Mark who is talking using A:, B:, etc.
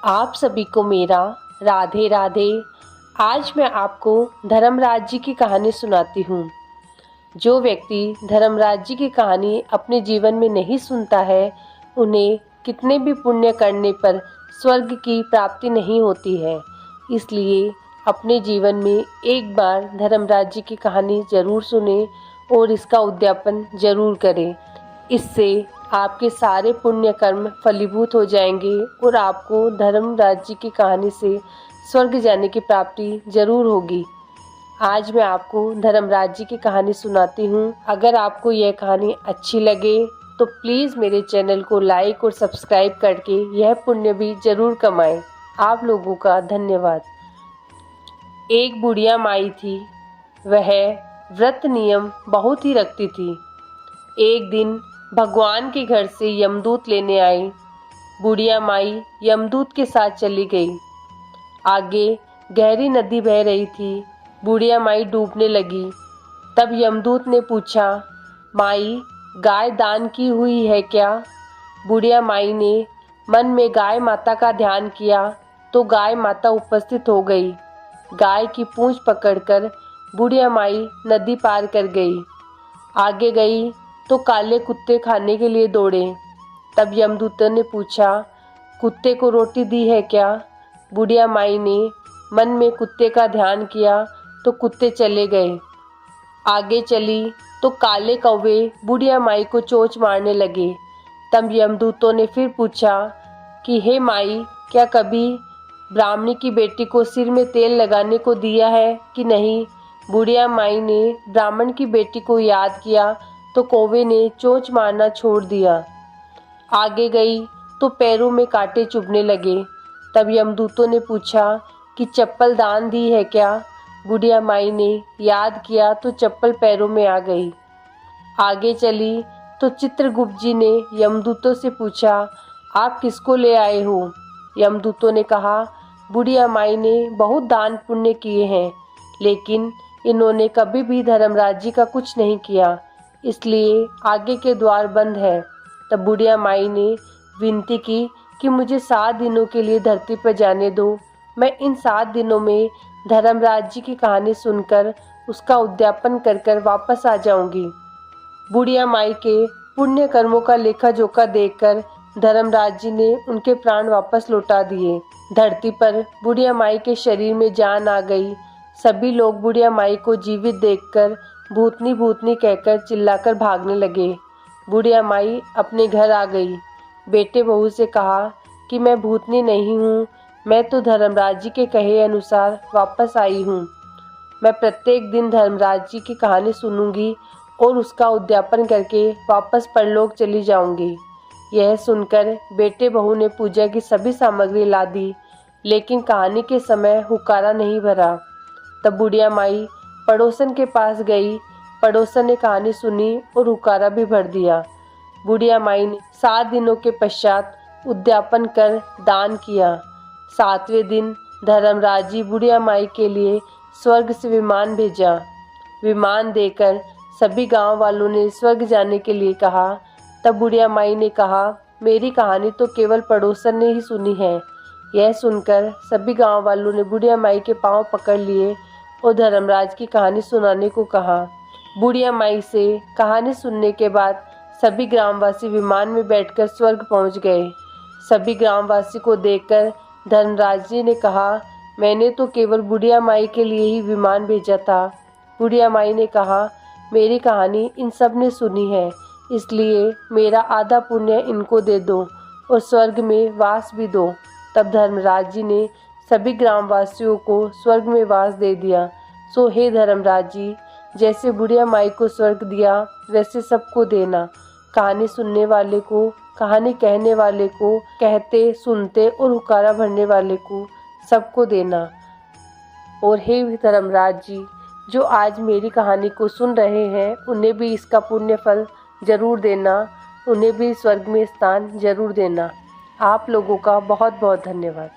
A: आप सभी को मेरा राधे राधे। आज मैं आपको धर्मराज जी की कहानी सुनाती हूँ। जो व्यक्ति धर्मराज जी की कहानी अपने जीवन में नहीं सुनता है, उन्हें कितने भी पुण्य करने पर स्वर्ग की प्राप्ति नहीं होती है। इसलिए अपने जीवन में एक बार धर्मराज जी की कहानी जरूर सुने और इसका उद्यापन जरूर करें। इससे आपके सारे पुण्य कर्म फलीभूत हो जाएंगे और आपको धर्मराज जी की कहानी से स्वर्ग जाने की प्राप्ति जरूर होगी। आज मैं आपको धर्मराज जी की कहानी सुनाती हूँ। अगर आपको यह कहानी अच्छी लगे तो प्लीज़ मेरे चैनल को लाइक और सब्सक्राइब करके यह पुण्य भी जरूर कमाएं। आप लोगों का धन्यवाद। एक बुढ़िया माई थी। वह व्रत नियम बहुत ही रखती थी। एक दिन भगवान के घर से यमदूत लेने आई। बुढ़िया माई यमदूत के साथ चली गई। आगे गहरी नदी बह रही थी। बुढ़िया माई डूबने लगी। तब यमदूत ने पूछा, माई, गाय दान की हुई है क्या? बुढ़िया माई ने मन में गाय माता का ध्यान किया तो गाय माता उपस्थित हो गई। गाय की पूंछ पकड़कर बुढ़िया माई नदी पार कर गई। आगे गई तो काले कुत्ते खाने के लिए दौड़े। तब यमदूत ने पूछा, कुत्ते को रोटी दी है क्या? बुढ़िया माई ने मन में कुत्ते का ध्यान किया तो कुत्ते चले गए। आगे चली तो काले कौवे बुढ़िया माई को चोंच मारने लगे। तब यमदूतों ने फिर पूछा कि हे माई, क्या कभी ब्राह्मणी की बेटी को सिर में तेल लगाने को दिया है कि नहीं? बुढ़िया माई ने ब्राह्मण की बेटी को याद किया तो कौवे ने चोंच मारना छोड़ दिया। आगे गई तो पैरों में कांटे चुभने लगे। तब यमदूतों ने पूछा कि चप्पल दान दी है क्या? बुढ़िया माई ने याद किया तो चप्पल पैरों में आ गई। आगे चली तो चित्रगुप्त जी ने यमदूतों से पूछा, आप किसको ले आए हो? यमदूतों ने कहा, बुढ़िया माई ने बहुत दान पुण्य किए हैं, लेकिन इन्होंने कभी भी धर्मराज जी का कुछ नहीं किया, इसलिए आगे के द्वार बंद है। तब बुढ़िया माई ने विनती की कि मुझे 7 दिनों के लिए धरती पर जाने दो। मैं इन 7 दिनों में धर्मराज जी की कहानी सुनकर उसका उद्यापन कर कर वापस आ जाऊंगी। बुढ़िया माई के पुण्य कर्मों का लेखा जोखा देखकर धर्मराज जी ने उनके प्राण वापस लौटा दिए। धरती पर बुढ़िया माई के शरीर में जान आ गई। सभी लोग बुढ़िया माई को जीवित देखकर भूतनी भूतनी कहकर चिल्लाकर भागने लगे। बुढ़िया माई अपने घर आ गई। बेटे बहू से कहा कि मैं भूतनी नहीं हूँ, मैं तो धर्मराज जी के कहे अनुसार वापस आई हूँ। मैं प्रत्येक दिन धर्मराज जी की कहानी सुनूंगी और उसका उद्यापन करके वापस परलोक चली जाऊंगी। यह सुनकर बेटे बहू ने पूजा की सभी सामग्री ला दी, लेकिन कहानी के समय हुकारा नहीं भरा। तब बुढ़िया माई पड़ोसन के पास गई। पड़ोसन ने कहानी सुनी और हुकारा भी भर दिया। बुढ़िया माई ने 7 दिनों के पश्चात उद्यापन कर दान किया। 7वें दिन धर्मराज जी बुढ़िया माई के लिए स्वर्ग से विमान भेजा। विमान देकर सभी गांव वालों ने स्वर्ग जाने के लिए कहा। तब बुढ़िया माई ने कहा, मेरी कहानी तो केवल पड़ोसन ने ही सुनी है। यह सुनकर सभी गांव वालों ने बुढ़िया माई के पांव पकड़ लिए और धर्मराज की कहानी सुनाने को कहा। बुढ़िया माई से कहानी सुनने के बाद सभी ग्रामवासी विमान में बैठकर स्वर्ग पहुंच गए। सभी ग्रामवासी को देखकर धर्मराज जी ने कहा, मैंने तो केवल बुढ़िया माई के लिए ही विमान भेजा था। बुढ़िया माई ने कहा, मेरी कहानी इन सब ने सुनी है, इसलिए मेरा आधा पुण्य इनको दे दो और स्वर्ग में वास भी दो। तब धर्मराज जी ने सभी ग्रामवासियों को स्वर्ग में वास दे दिया। सो हे धर्मराज जी, जैसे बुढ़िया माई को स्वर्ग दिया वैसे सबको देना। कहानी सुनने वाले को, कहानी कहने वाले को, कहते सुनते और हुकारा भरने वाले को सबको देना। और हे धर्मराज जी, जो आज मेरी कहानी को सुन रहे हैं उन्हें भी इसका पुण्य फल जरूर देना, उन्हें भी स्वर्ग में स्थान जरूर देना। आप लोगों का बहुत बहुत धन्यवाद।